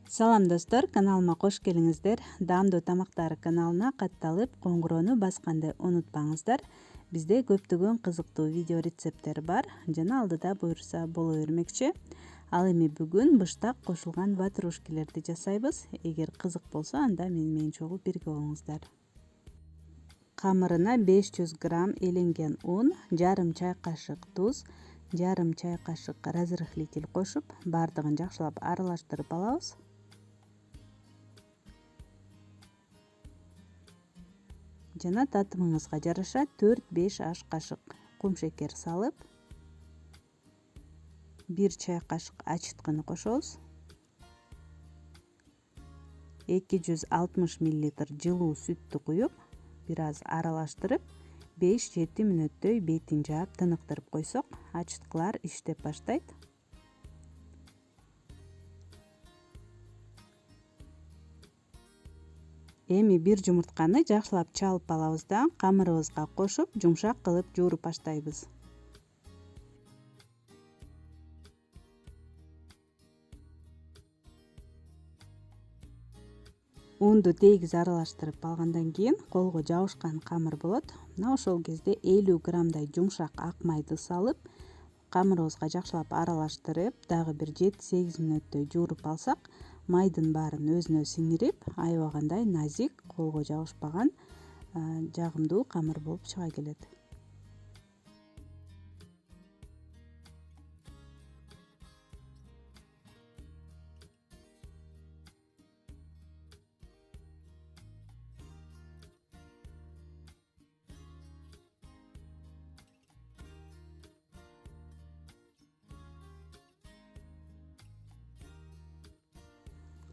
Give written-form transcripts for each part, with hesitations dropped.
Салам достор, каналыма кош келиңиздер. Даамдуу тамактар каналына катталып, коңгуроону басканды унутпаңыздар. Бизде көптөгөн кызыктуу видео рецепттер бар жана алдыда буюрса боло бермекчи. Ал эми бүгүн быштак кошулган ватрушкилерди жасайбыз. Эгер кызык болсо, анда менен чогуу бирге болуңуздар. Камырына 500 грамм эленген ун, жарым чай кашык туз, жарым чай кашык разрыхлитель кошуп, баардыгын жакшылап аралаштырып алабыз. Жана татымыңызга жараша 4-5 аш кашык кумшекер салып, 1 чай кашык ачыткыны кошобуз. 260 мл жылуу сүттү куюп, бир аз аралаштырып, 5-7 мүнөттөй бетин жаап тыныктырып койсок, ачыткылар иштеп баштайт. Эми бир жумуртканы жакшылап чалып алабыз да камырыбызга кошуп, жумшак кылып жууруп баштайбыз. Унду тегиз аралаштырып алгандан кийин колго жабышкан камыр болот. Мына ошол кезде 50 граммдай жумшак ак майды салып, камырыбызга жакшылап аралаштырып, дагы бир 7-8 мүнөттөй жууруп алсак, майдын баарын өзүнө сиңирип, аябагандай назик, колго жабышпаган жагымдуу камыр болуп чыга келет.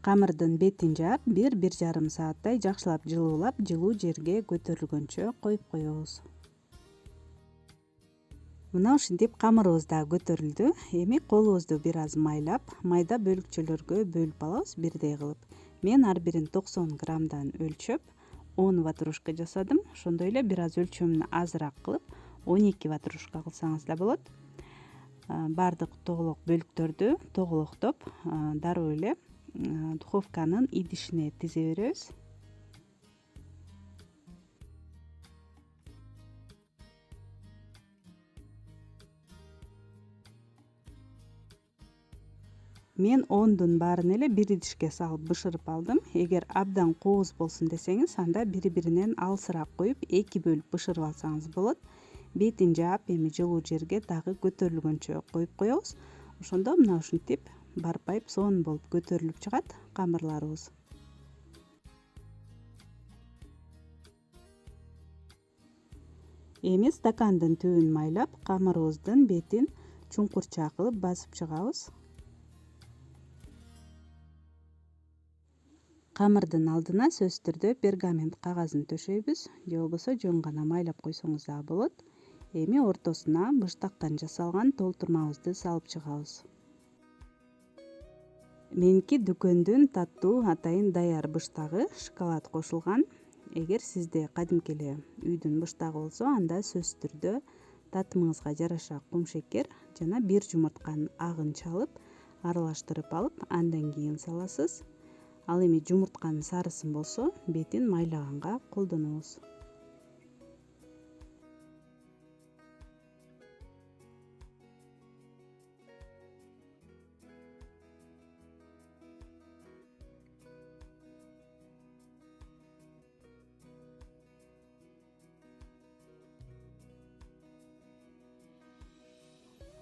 Камырдын бетин жаап, 1-1,5 сааттай жакшылап жылуулап, жылуу жерге көтөрүлгөнчө коюп коебуз. Мына ушинтип камырыбыз да көтөрүлдү. Эми колубузду бир аз майлап, майда бөлүкчөлөргө бөлүп алабыз бирдей кылып. Мен ар бирин 90 граммдан өлчөп 10 ватрушка жасадым. Ошондой эле бир аз өлчөмүн азыраак кылып 12 ватрушка кылсаңыз да болот. Бардык тоголок бөлүктөрдү тоголоктоп, дароо эле духовканын идишине тизе беребиз. Мен 10дун баарын эле бир идишке салып бышырып алдым. Эгер абдан кооз болсун десеңиз, анда бири-биринен алысыраак коюп, 2 бөлүп бышырып алсаңыз болот. Бетин жаап, эми жылуу жерге дагы көтөрүлгөнчө коюп коебуз. Ошондо мына ушинтип барпайып сонун болуп көтөрүлүп чыгат камырларыбыз. Эми стакандын түбүн майлап, камырыбыздын бетин чуңкурча кылып басып чыгабыз. Камырдын алдына сөзсүз түрдө пергамент кагазын төшөйбүз, же болбосо жөн гана майлап койсоңуз дагы болот. Эми ортосуна быштактан жасалган толтурмабызды салып чыгабыз. Меники дүкөндүн таттуу атайын даяр быштагы, шоколад кошулган. Эгер сизде кадимки эле үйдүн быштагы болсо, анда сөзсүз түрдө татымыңызга жараша кумшекер жана бир жумуртканын агын чалып, аралаштырып алып, андан кийин саласыз. Ал эми жумуртканын сарысын болсо, бетин майлаганга колдонобуз.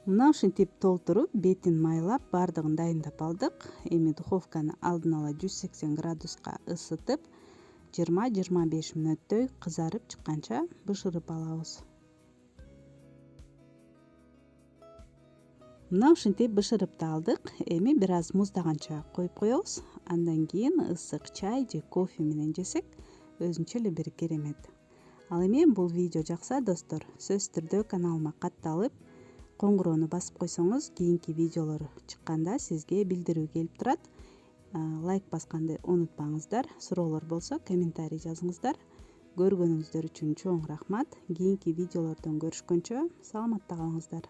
Мына ушинтип толтуруп, бетин майлап, баардыгын дайындап алдык. Эми духовканы алдын ала 180 градуска ысытып, 20-25 мүнөттөй кызарып чыкканча бышырып алабыз. Мына ушинтип бышырып да алдык. Эми бир аз муздаганча коюп коебуз. Андан кийин ысык чай же кофе менен жесек, өзүнчө эле бир керемет. Ал эми бул видео жакса достор, сөзсүз түрдө каналыма катталып, коңгуроону басып койсоңуз, кийинки видеолор чыкканда сизге билдирүү келип турат. Лайк басканды унутпаңыздар. Суроолор болсо комментарий жазыңыздар. Көргөнүңүздөр үчүн чоң рахмат. Кийинки видеолордон көрүшкөнчө саламатта калыңыздар.